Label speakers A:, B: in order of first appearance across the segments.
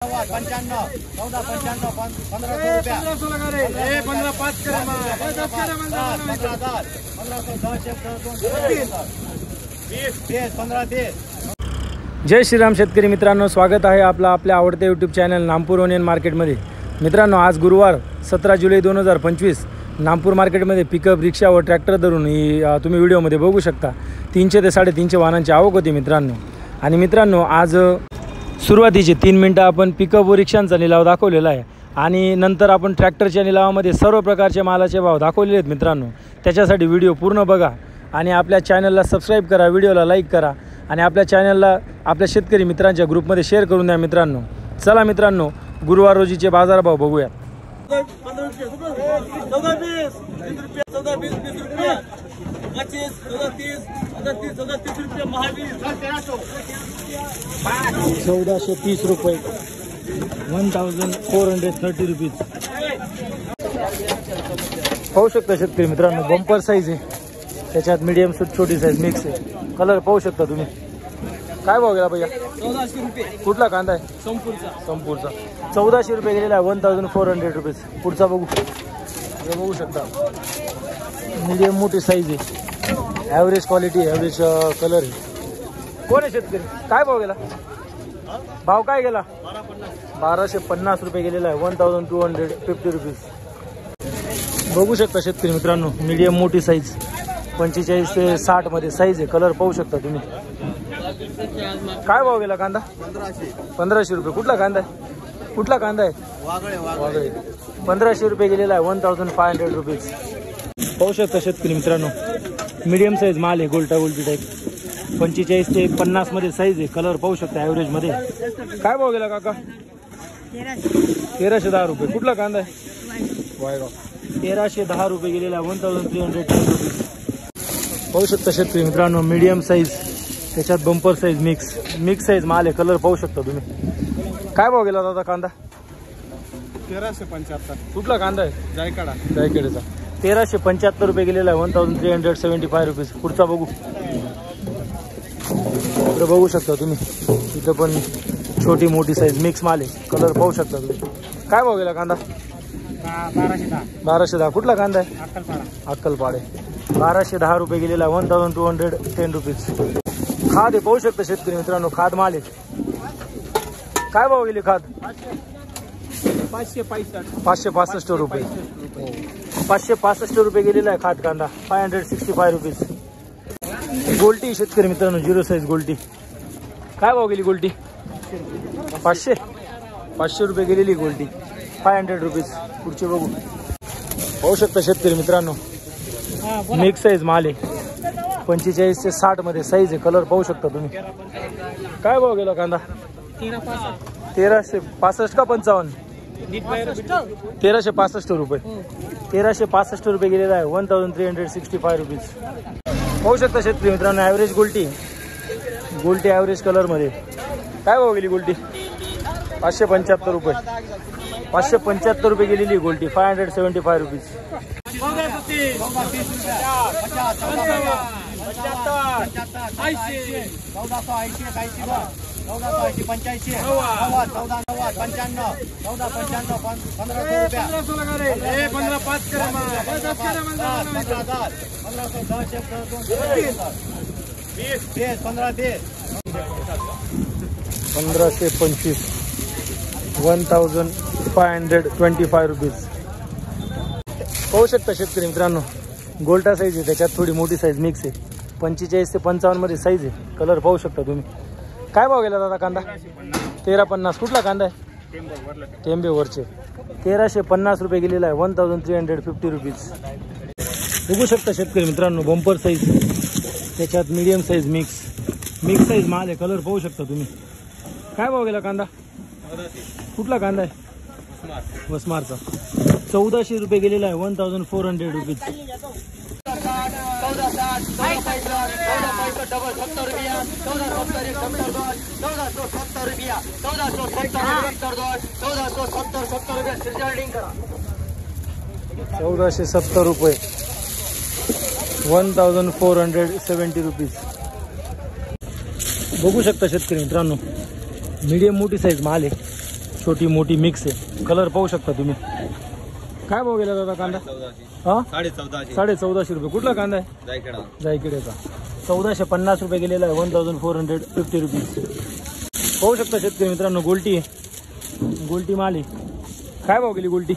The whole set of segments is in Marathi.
A: 95 14 95 1500 रुपया 15 5 करा 15
B: जय श्रीराम शेतकरी मित्रांनो, स्वागत आहे आपला आपल्या आवडत्या यूट्यूब चॅनल नामपूर ओनियन मार्केटमध्ये। मित्रांनो, आज गुरुवार 17 जुलै 2025 नामपूर मार्केटमध्ये पिकअप, रिक्षा व ट्रॅक्टर धरून ही तुम्ही व्हिडिओमध्ये बघू शकता 300 ते 350 वाहनांची आवक होती मित्रांनो। आणि मित्रांनो, आज सुरुवातीचे 3 मिनटं आपण पिकअप व रिक्षांचा लिलाव दाखवलेला आहे आणि नंतर आपण ट्रॅक्टरच्या लिलावामध्ये सर्व प्रकारचे मालाचे भाव दाखवलेले आहेत मित्रांनो। त्याच्यासाठी व्हिडिओ पूर्ण बघा आणि आपल्या चॅनलला सबस्क्राईब करा, व्हिडिओला लाईक करा आणि आपल्या चॅनलला आपल्या शेतकरी मित्रांच्या ग्रुपमध्ये शेअर करून द्या मित्रांनो। चला मित्रांनो, गुरुवार रोजीचे बाजारभाव बघूया। 1430 रुपये 1430 रुपीज पाहू शकता शेतकरी मित्रांनो। बंपर साईज आहे, त्याच्यात मीडियम छोटी साईज मिक्स आहे। कलर पाहू शकता तुम्ही। काय भाव गेला भैया?
A: 1400 रुपये।
B: कुठला कांदा आहे? संपूरचा 1400 रुपये गेलेला आहे, 1400 रुपीज। पुढचा बघू, हे बघू शकता मीडियम मोठी साईज आहे, ॲव्हरेज क्वालिटी, ॲव्हरेज कलर आहे। कोण आहे शेतकरी? काय भाव गेला? भाव काय गेला? 1250 रुपये गेलेला आहे, 1250 रुपीज। बघू शकता शेतकरी मित्रांनो, मीडियम मोठी साईज 45 ते 60 मध्ये साईज आहे। कलर पाहू शकता तुम्ही। काय भाव गेला कांदा? 1500 रुपये। कुठला कांदा आहे? कुठला कांदा आहे? वागळे 1500 रुपये गेलेला आहे, 1500 रुपीज। पाहू शकता शेतकरी मित्रांनो, मीडियम साईज माल आहे, गोल्टा गोल्टी टाईप 45 ते 50 मध्ये साईज आहे। कलर पाहू शकता ॲव्हरेज मध्ये। काय भाव गेला काका? 1310 रुपये। कुठला कांदा आहे? वायगाव 1310 रुपये गेलेला आहे, 1310 रुपीज। पाहू शकता शेतकरी मित्रांनो, मीडियम साईज, त्याच्यात बंपर साईज मिक्स साईज माल आहे। कलर पाहू शकता तुम्ही। काय भाव गेला दादा कांदा?
A: 1375।
B: कुठला कांदा आहे?
A: जायकडेचा
B: 1375 रुपये गेलेला आहे, 1375 रुपीज। पुढचा बघू, इकडे बघू शकता तुम्ही, इथं पण छोटी मोठी साईज मिक्स माल आहे। कलर पाहू शकता तुम्ही। काय भाव गेला कांदा? 1210। कुठला कांदा आहे? अक्कलपाडे 1210 रुपये गेलेला आहे, 1210 रुपीज। खाद आहे, पाहू शकता शेतकरी मित्रांनो, खाद माल आहे। काय भाव गेली खाद? 565 रुपये 565 रुपये गेलेला आहे खाद कांदा, 565 रुपीज। गोल्टी शेतकरी मित्रांनो, 0 साईज गोल्टी। काय भाव गेली गोल्टी? 500 रुपये गेलेली गोल्टी, 500 रुपीज। पुढचे बघू, पाहू शकता शेतकरी मित्रांनो, मिक्स साईज माल आहे, 45 ते 60 मध्ये साईज आहे। कलर पाहू शकता तुम्ही। काय भाव गेला कांदा? 1365 का 55? 1365 रुपये 1365 रुपये गेलेला आहे, 1365 रुपीज। पाहू शकता शेतकरी मित्रांनो, ॲव्हरेज गोल्टी ॲव्हरेज कलर मध्ये। काय भाव गेली गोल्टी? 575 रुपये 575 रुपये गेलेली गोल्टी, 575 रुपीज। 1525 1525 रुपीज। पाहू शकता शेतकरी मित्रांनो, गोल्टा साईज आहे, त्याच्यात थोडी मोठी साईज मिक्स आहे, 45 ते 55 मध्ये साईज आहे। कलर पाहू शकता तुम्ही। काय भाव गेला दादा कांदा? 1350। कुठला कांदा आहे? टेंबेवरचे 1350 रुपये गेलेला आहे, 1350 रुपीज। बघू शकता शेतकरी मित्रांनो, बंपर साईज, त्याच्यात मीडियम साईज मिक्स साईज माल आहे। कलर पाहू शकता तुम्ही। काय भाव गेला कांदा? कुठला कांदा आहे? वसमारचा 1400 रुपये गेलेला आहे, 1400 रुपीज। 1470 रुपये 1470 रुपीज। बघू शकता शेतकरी मित्रांनो, मीडियम मोठी साईज माल आहे, छोटी मोठी मिक्स आहे, कलर पाहू शकता तुम्ही. काय भाव गेला दादा कांदा? हा 1450 रुपये. कुठला कांदा आहे? जायखेड्याचा. 1450 रुपये गेलेला आहे. 1450 रुपीज. पाहू शकता शेतकरी मित्रांनो, गोल्टी आहे, गोल्टी माल आहे. काय भाव गेली गोल्टी?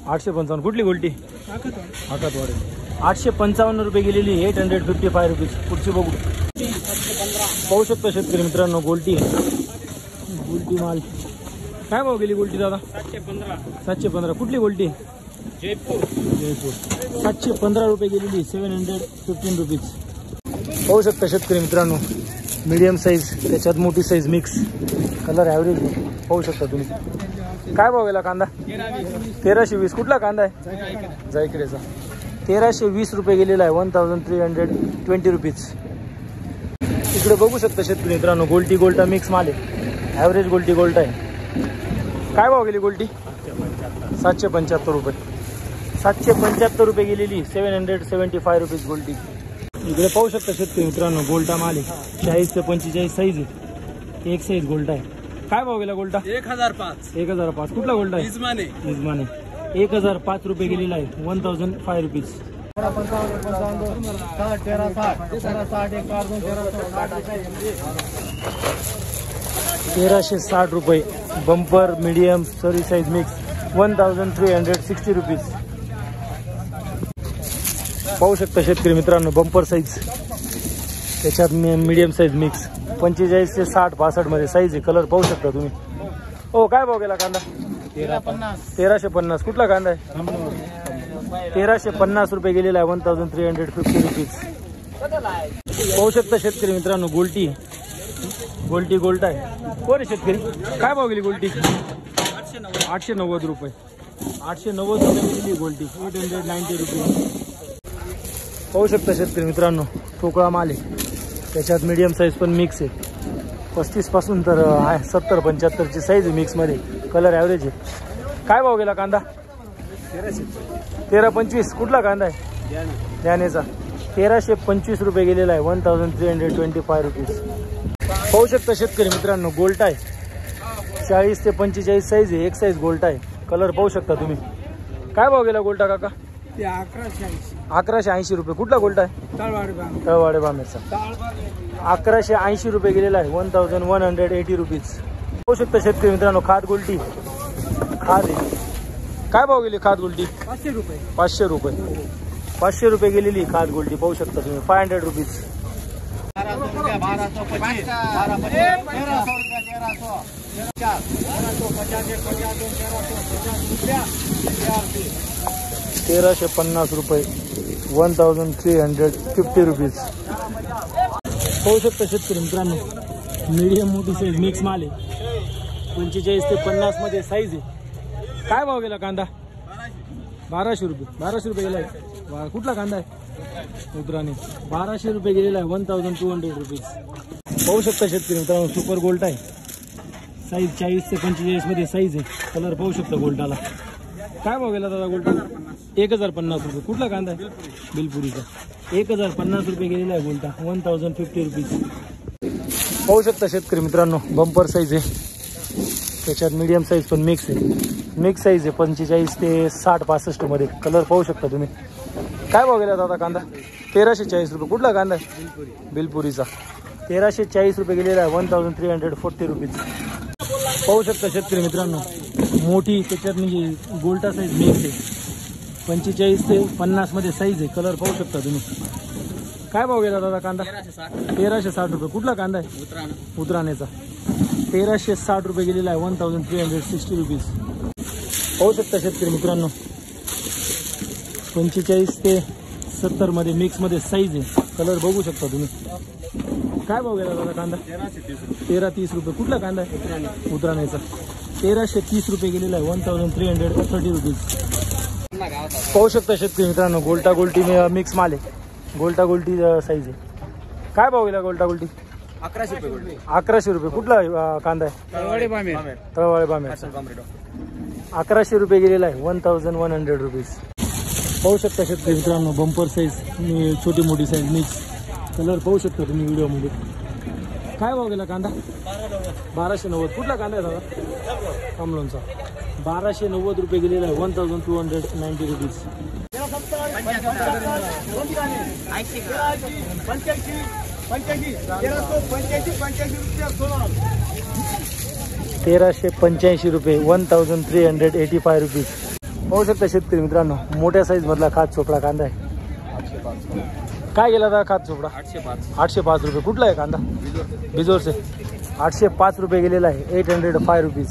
B: 855. कुठली गोल्टी? आकातवाडी. 855 रुपये गेलेली. 855 रुपीज. पुढची बघू. पाहू शकता शेतकरी मित्रांनो, गोल्टी आहे, गोल्टी माल. काय भाव गेली गोल्टी दादा? 715. कुठली गोल्टी? जयपूर. 715 रुपये गेलेली. 715 रुपीज. पाहू शकता शेतकरी मित्रांनो, मीडियम साईज, त्याच्यात मोठी साईज मिक्स, कलर ॲव्हरेज पाहू शकता तुम्ही. काय भाव गेला कांदा? 1320. कुठला कांदा आहे? जायखेड्याचा. 1320 रुपये गेलेला आहे. 1320 रुपीज. इकडे बघू शकता शेतकरी मित्रांनो, गोल्टी गोल्टा मिक्स माल आहे, ॲव्हरेज गोल्टी गोल्टा आहे. काय भाव गेली गोल्टी? 775 रुपये. 775 रुपये गेलेली. 775 रुपीज गोल्टी. इकडे पाहू शकता शेतकरी मित्रांनो, गोल्टा माल आहे, 40 ते 45 साईज आहे, एक साईज गोल्टा आहे. काय भाव गेला गोल्टा? 1005. कुठला गोल्टा आहे? इजमाने. 1005 रुपये गेलेला आहे. 1005 रुपीज. 1360 रुपये. Bumper medium sorry size mix 1360 rupees. पाहू शकता शेतकरी मित्रांनो, बंपर साईज, त्याच्यात मीडियम साईज मिक्स 45 ते 60 62 मध्ये साईज आहे, कलर पाहू शकता तुम्ही. हो, काय भाव गेला कांदा? 1350. कुठला कांदा आहे? 1350 रुपये गेलेला आहे. 1350 रुपीज. पाहू शकता शेतकरी मित्रांनो, गोल्टी गोल्टी गोल्ट आहे. कोण आहे शेतकरी? काय भाव गेली गोल्टी? 890 रुपये. 890 रुपये गेलेली गोल्टी. 890 रुपये. पाहू शकता शेतकरी मित्रांनो, ठोकळा माल आहे, त्याच्यात मीडियम साईज पण मिक्स आहे. 35 पासून तर 70-75 ची साईज आहे मिक्समध्ये, कलर ॲव्हरेज आहे. काय भाव गेला कांदा? 1325. कुठला कांदा आहे? ध्यानेचा. 1325 रुपये गेलेला आहे. 1325 रुपीज. पाहू शकता शेतकरी मित्रांनो, गोल्ट आहे, 40 ते 45 साईज आहे, एक साईज गोल्ट आहे, कलर पाहू शकता तुम्ही. काय भाव गेला गोल्टा काका? 1180 रुपये. कुठला गोल्ट आहे? तळवाडे बामेरचा. 1180 रुपये गेलेला आहे. 1180 रुपीज. पाहू शकता शेतकरी मित्रांनो, खाद गोल्टी, खाद आहे. काय भाव गेली खाद गोल्टी? 500 रुपये. 500 रुपये. 500 रुपये गेलेली खाद गोल्टी, पाहू शकता तुम्ही. 500 रुपीज. 1350 रुपये. 1350 रुपीज. पाहू शकता शेतकरी मित्रांनो, मीडियम मोठी साईज मिक्स माल आहे, 45 ते 50 मध्ये साईज आहे. काय भाव गेला कांदा? 1200 रुपये. 1200 रुपये गेला आहे. कुठला कांदा आहे? उतराने. 1200 रुपये गेलेला आहे. 1200 रुपीज. पाहू शकता शेतकरी मित्रांनो, सुपर गोल्ट आहे, साईज 40 ते 45 मध्ये साईज आहे, कलर पाहू शकता गोल्टाला. काय भाव गेला दादा गोल्टा? 1050 रुपये. कुठला कांदा आहे? बिलपुरीचा. 1050 रुपये गेलेला आहे गोल्टा. 1050 रुपीज. पाहू शकता शेतकरी मित्रांनो, बंपर साईज आहे, त्याच्यात मीडियम साईज पण मिक्स आहे, मिक्स साईज आहे, 45 ते 60-65 मध्ये, कलर पाहू शकता तुम्ही. काय भाव गेला दादा कांदा? 1340 रुपये. कुठला कांदा आहे? बिलपुरीचा. 1340 रुपये गेलेला आहे. 1340 रुपीज. पाहू शकता शेतकरी मित्रांनो, मोठी, त्याच्यात म्हणजे गोल्टा साईज मिक्स आहे, 45 ते 50 मध्ये साईज आहे, कलर पाहू शकता तुम्ही. काय भाव गेला दादा कांदा? 1360 रुपये. कुठला कांदा आहे? उतरानेचा. 1360 रुपये गेलेला आहे. 1360 रुपीज. पाहू शकता शेतकरी मित्रांनो, 45 ते 70 मध्ये मिक्स मध्ये साईज आहे, कलर बघू शकता तुम्ही. काय भाव गेला दादा कांदा? 1330 रुपये. कुठला कांदा आहे? उतरानेचा. 1330 रुपये गेलेला आहे. 1330 रुपीज. पाहू शकता शेतकरी मित्रांनो, गोल्टा गोल्टी मिक्स माल आहे, गोल्टा गोल्टी साईज आहे. काय भाव गेला गोल्टा गोल्टी?
A: 1100 रुपये.
B: 1100 रुपये. कुठला कांदा आहे? तळवाडे बामेर. 1100 रुपये गेलेला आहे. 1100 रुपीज. पाहू शकता शेतकरी मित्रांनो, बंपर साईज, छोटी मोठी साईज मिक्स, कलर पाहू शकता तुम्ही व्हिडिओमध्ये. काय भाव गेला कांदा? 1290. कुठला कांदा आहे दादा? कमलोनचा. 1290 रुपये गेलेला आहे. 1290 रुपीज. 1385 रुपये. 1385 रुपीज. पाहू शकता शेतकरी मित्रांनो, मोठ्या साईज मधला खात चोपडा कांदा आहे. काय गेला दादा खात चोपडा? 805 रुपये. कुठला आहे कांदा? बिजोरचे. 805 रुपये गेलेला आहे. 805 रुपीज.